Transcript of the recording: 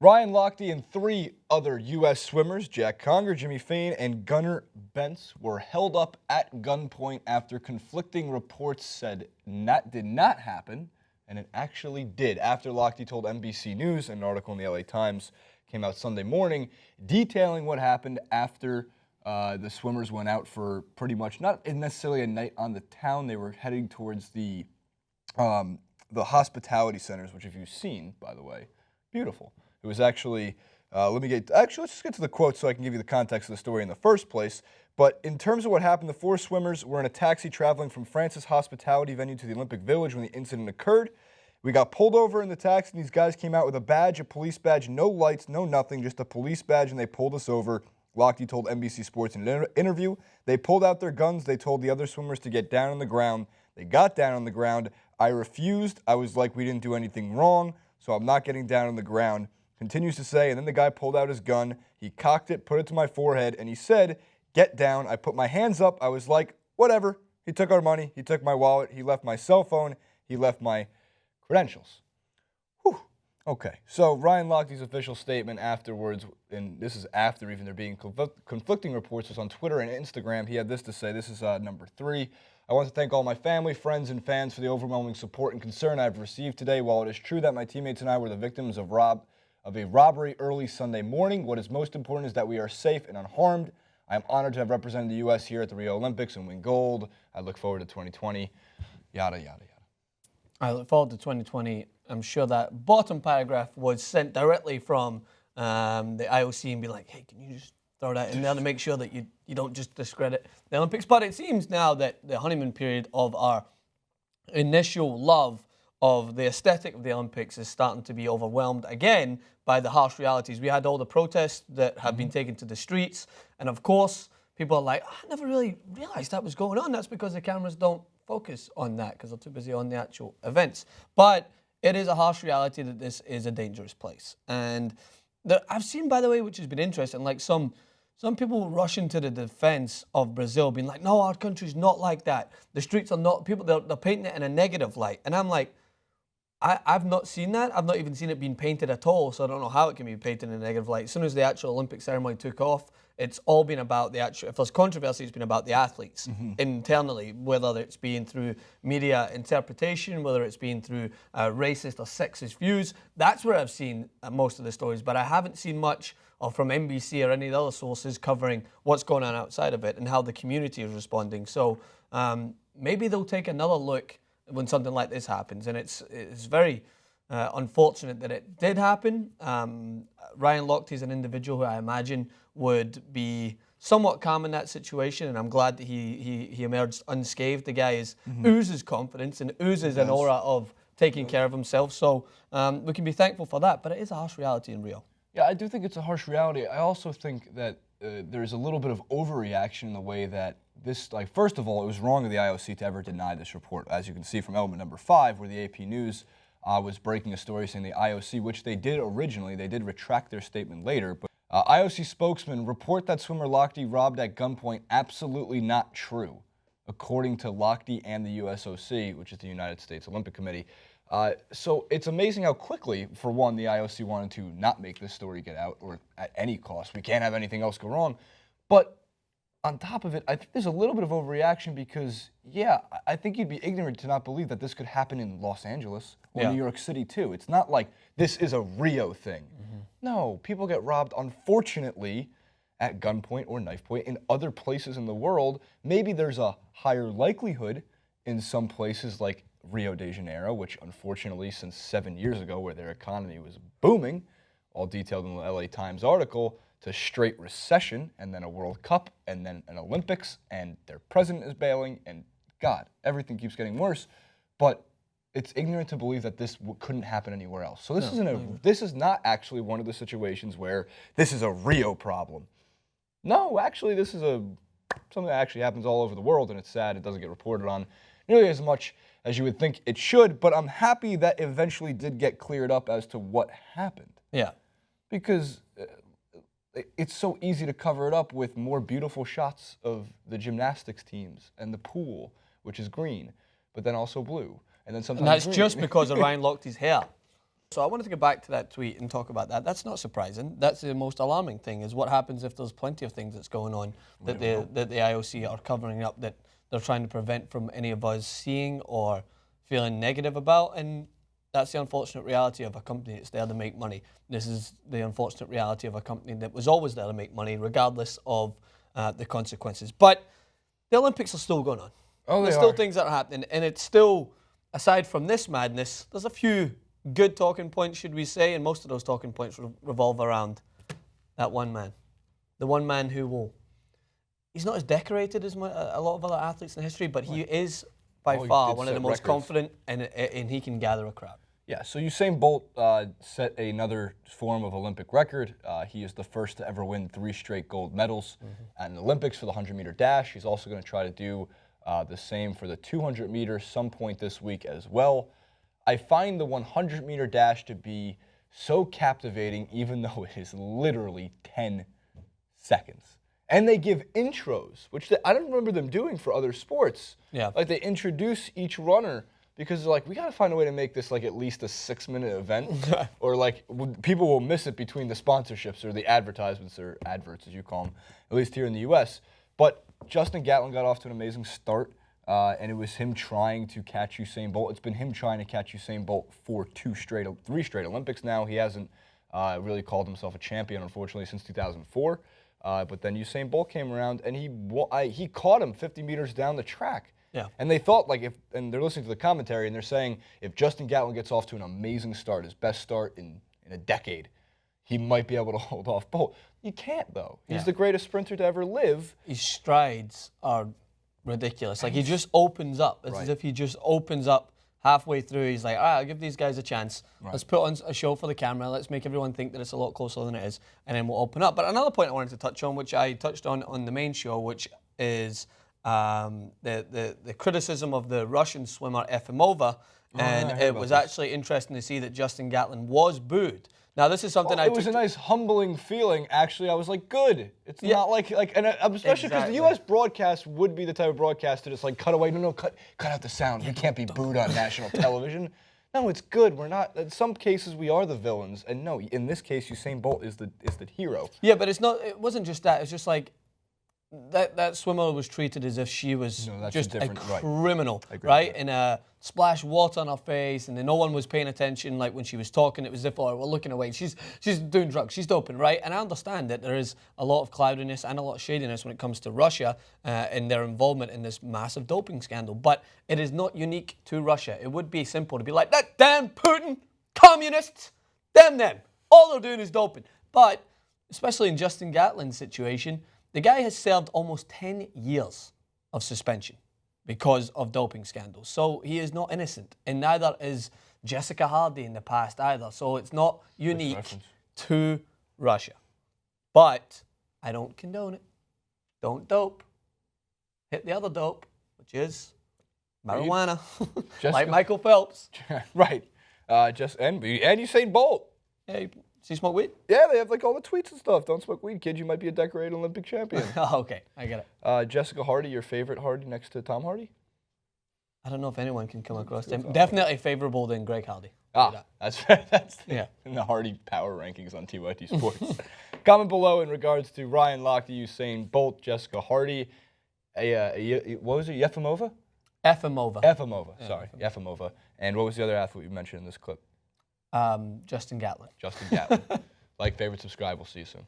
Ryan Lochte and 3 other U.S. swimmers, Jack Conger, Jimmy Fain, and Gunnar Bentz, were held up at gunpoint after conflicting reports said that did not happen, and it actually did. After Lochte told NBC News, an article in the LA Times came out Sunday morning, detailing what happened after the swimmers went out for pretty much not necessarily a night on the town. They were heading towards the hospitality centers, which if you've seen, by the way, beautiful. It was actually, let's just get to the quote so I can give you the context of the story in the first place. But in terms of what happened, the 4 swimmers were in a taxi traveling from France's hospitality venue to the Olympic Village when the incident occurred. We got pulled over in the taxi, and these guys came out with a badge, a police badge, no lights, no nothing, just a police badge, and they pulled us over. Lochte told NBC Sports in an interview. They pulled out their guns. They told the other swimmers to get down on the ground. They got down on the ground. I refused. I was like, we didn't do anything wrong, so I'm not getting down on the ground. Continues to say, and then the guy pulled out his gun. He cocked it, put it to my forehead, and he said, get down. I put my hands up. I was like, whatever. He took our money. He took my wallet. He left my cell phone. He left my credentials. Whew. Okay, so Ryan Lochte's official statement afterwards, and this is after even there being conflicting reports, was on Twitter and Instagram. He had this to say. This is number 3. I want to thank all my family, friends, and fans for the overwhelming support and concern I've received today. While it is true that my teammates and I were the victims of a robbery early Sunday morning, what is most important is that we are safe and unharmed. I am honored to have represented the U.S. here at the Rio Olympics and win gold. I look forward to 2020, yada, yada, yada. I look forward to 2020. I'm sure that bottom paragraph was sent directly from the IOC and be like, hey, can you just throw that in there to make sure that you don't just discredit the Olympics? But it seems now that the honeymoon period of our initial love of the aesthetic of the Olympics is starting to be overwhelmed again by the harsh realities. We had all the protests that have been taken to the streets, and of course, people are like, I never really realized that was going on. That's because the cameras don't focus on that because they're too busy on the actual events. But it is a harsh reality that this is a dangerous place. And I've seen, by the way, which has been interesting, like some people rushing to the defense of Brazil, being like, no, our country's not like that. The streets are not, they're painting it in a negative light. And I'm like, I've not seen that. I've not even seen it being painted at all, so I don't know how it can be painted in a negative light. As soon as the actual Olympic ceremony took off, it's all been about the actual, if there's controversy, it's been about the athletes internally, whether it's been through media interpretation, whether it's been through racist or sexist views. That's where I've seen most of the stories, but I haven't seen much from NBC or any of the other sources covering what's going on outside of it and how the community is responding. So maybe they'll take another look when something like this happens, and it's very unfortunate that it did happen. Ryan Lochte is an individual who I imagine would be somewhat calm in that situation, and I'm glad that he emerged unscathed. The guy oozes confidence and oozes an aura of taking care of himself, so we can be thankful for that, but it is a harsh reality in Rio. Yeah, I do think it's a harsh reality. I also think that there's a little bit of overreaction in the way that this, like, first of all, it was wrong of the IOC to ever deny this report, as you can see from element number 5, where the AP News was breaking a story saying the IOC, which they did originally, they did retract their statement later, but IOC spokesman report that swimmer Lochte robbed at gunpoint, absolutely not true, according to Lochte and the USOC, which is the United States Olympic Committee. So it's amazing how quickly, for one, the IOC wanted to not make this story get out, or at any cost. We can't have anything else go wrong. But on top of it, I think there's a little bit of overreaction because, yeah, I think you'd be ignorant to not believe that this could happen in Los Angeles or New York City, too. It's not like this is a Rio thing. No, people get robbed, unfortunately, at gunpoint or knife point in other places in the world. Maybe there's a higher likelihood in some places like Rio de Janeiro, which unfortunately since 7 years ago where their economy was booming, all detailed in the LA Times article, to straight recession and then a World Cup and then an Olympics and their president is bailing and God, everything keeps getting worse. But it's ignorant to believe that this couldn't happen anywhere else. So this is not actually one of the situations where this is a Rio problem. No, actually this is something that actually happens all over the world, and it's sad it doesn't get reported on nearly as much as you would think it should, but I'm happy that eventually did get cleared up as to what happened. Yeah. Because it's so easy to cover it up with more beautiful shots of the gymnastics teams and the pool, which is green, but then also blue. And then sometimes that's just because of Ryan Lochte's hair. So I wanted to get back to that tweet and talk about that. That's not surprising. That's the most alarming thing, is what happens if there's plenty of things that's going on that the IOC are covering up, that they're trying to prevent from any of us seeing or feeling negative about. And that's the unfortunate reality of a company that's there to make money. This is the unfortunate reality of a company that was always there to make money, regardless of the consequences. But the Olympics are still going on. Oh, there's still things that are happening, and it's still, aside from this madness, there's a few good talking points, should we say, and most of those talking points revolve around that one man. The one man who will, he's not as decorated as a lot of other athletes in history, but he is by far one of the most confident, and he can gather a crowd. Yeah, so Usain Bolt set another form of Olympic record. He is the first to ever win 3 straight gold medals at the Olympics for the 100-meter dash. He's also going to try to do the same for the 200 meters some point this week as well. I find the 100-meter dash to be so captivating, even though it is literally 10 seconds. And they give intros, which I don't remember them doing for other sports. Yeah. Like, they introduce each runner because they're like, we got to find a way to make this like at least a 6-minute event, or like people will miss it between the sponsorships or the advertisements, or adverts as you call them, at least here in the U.S. But Justin Gatlin got off to an amazing start. And it was him trying to catch Usain Bolt. It's been him trying to catch Usain Bolt for 3 straight Olympics now. He hasn't really called himself a champion, unfortunately, since 2004. But then Usain Bolt came around, and he caught him 50 meters down the track. Yeah. And they thought, like, and they're listening to the commentary, and they're saying, if Justin Gatlin gets off to an amazing start, his best start in a decade, he might be able to hold off Bolt. You can't, though. He's the greatest sprinter to ever live. His strides are ridiculous. Like, he just opens up. It's as if he just opens up halfway through. He's like, all right, I'll give these guys a chance. Let's put on a show for the camera. Let's make everyone think that it's a lot closer than it is, and then we'll open up. But another point I wanted to touch on, which I touched on the main show, which is the criticism of the Russian swimmer Efimova. And it was actually interesting to see that Justin Gatlin was booed. Now, this is something it was a nice, humbling feeling. Actually, I was like, good. It's not and especially because the U.S. broadcast would be the type of broadcast to just like cut away. No, cut out the sound. We can't be booed on national television. No, it's good. We're not. In some cases, we are the villains, and no, in this case, Usain Bolt is the hero. Yeah, but it's not. It wasn't just that. It's just like that swimmer was treated as if she was just a criminal, right? And splash water on her face, and then no one was paying attention. Like when she was talking, it was as if, oh, we're looking away. She's doing drugs. She's doping, right? And I understand that there is a lot of cloudiness and a lot of shadiness when it comes to Russia and their involvement in this massive doping scandal. But it is not unique to Russia. It would be simple to be like, that damn Putin, communists, damn them. All they're doing is doping. But especially in Justin Gatlin's situation, the guy has served almost 10 years of suspension because of doping scandals. So he is not innocent, and neither is Jessica Hardy in the past either. So it's not unique to Russia. But I don't condone it. Don't dope. Hit the other dope, which is marijuana, like Michael Phelps. Right. And Usain Bolt. Hey, does he smoke weed? Yeah, they have like all the tweets and stuff. Don't smoke weed, kid. You might be a decorated Olympic champion. Oh, okay, I get it. Jessica Hardy, your favorite Hardy next to Tom Hardy? I don't know if anyone can come across him. Definitely favorable than Greg Hardy. That's in the Hardy power rankings on TYT Sports. Comment below in regards to Ryan Lochte, Usain Bolt, Jessica Hardy. What was it? Efimova? Efimova. Sorry, Efimova. And what was the other athlete you mentioned in this clip? Justin Gatlin. Justin Gatlin. Like, favorite, subscribe. We'll see you soon.